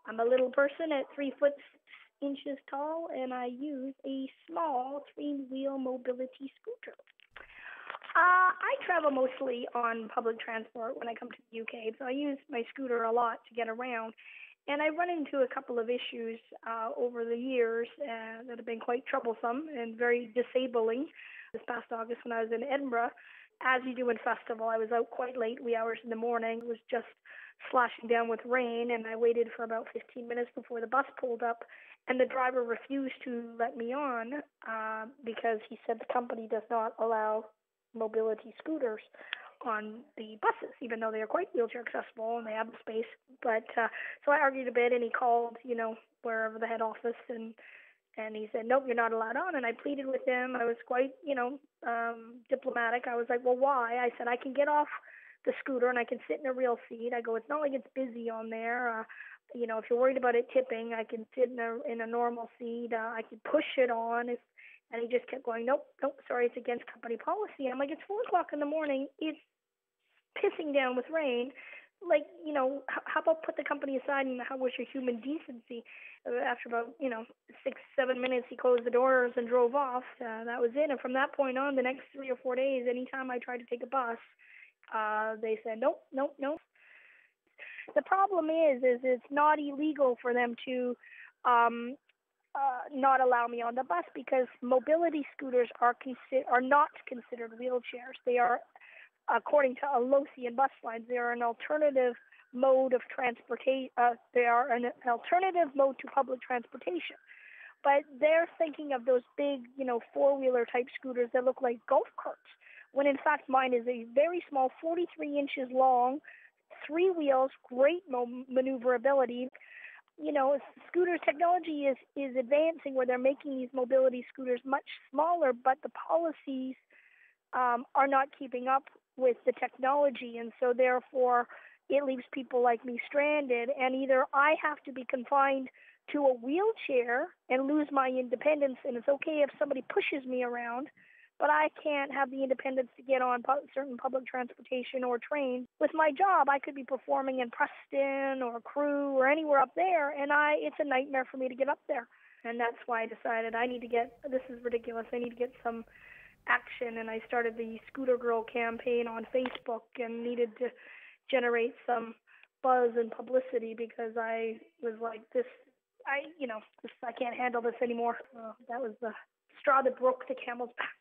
I'm a little person at 3 foot 6 inches tall, and I use a small three-wheel mobility scooter. I travel mostly on public transport when I come to the UK, so I use my scooter a lot to get around. And I run into a couple of issues over the years that have been quite troublesome and very disabling. This past August when I was in Edinburgh, as you do in festival, I was out quite late, wee hours in the morning. It was just slashing down with rain, and I waited for about 15 minutes before the bus pulled up, and the driver refused to let me on because he said the company does not allow mobility scooters on the buses, even though they are quite wheelchair accessible and they have the space. But so I argued a bit, and he called, wherever the head office, and he said, nope, you're not allowed on. And I pleaded with him. I was quite, diplomatic. I was like, well, why? I said, I can get off the scooter and I can sit in a real seat. I go, it's not like it's busy on there. If you're worried about it tipping, I can sit in a normal seat. I can push it on. And he just kept going, nope, sorry, it's against company policy. And I'm like, it's 4 o'clock in the morning. It's pissing down with rain. Like, how about put the company aside and how was your human decency? After about, 6-7 minutes, he closed the doors and drove off. That was it. And from that point on, the next 3 or 4 days, anytime I tried to take a bus, they said, nope. The problem is it's not illegal for them to not allow me on the bus because mobility scooters are not considered wheelchairs. They are, according to Alosian bus lines, they are an alternative mode of transportation. They are an alternative mode to public transportation. But they're thinking of those big, four-wheeler type scooters that look like golf carts, when in fact mine is a very small, 43 inches long, 3 wheels, great maneuverability. Scooter technology is advancing where they're making these mobility scooters much smaller, but the policies are not keeping up with the technology, and so therefore it leaves people like me stranded, and either I have to be confined to a wheelchair and lose my independence, and it's okay if somebody pushes me around, but I can't have the independence to get on certain public transportation or trains. With my job, I could be performing in Preston or Crewe or anywhere up there, and it's a nightmare for me to get up there. And that's why I decided this is ridiculous, I need to get some action, and I started the Scooter Girl campaign on Facebook and needed to generate some buzz and publicity because I was like, I can't handle this anymore. That was the straw that broke the camel's back.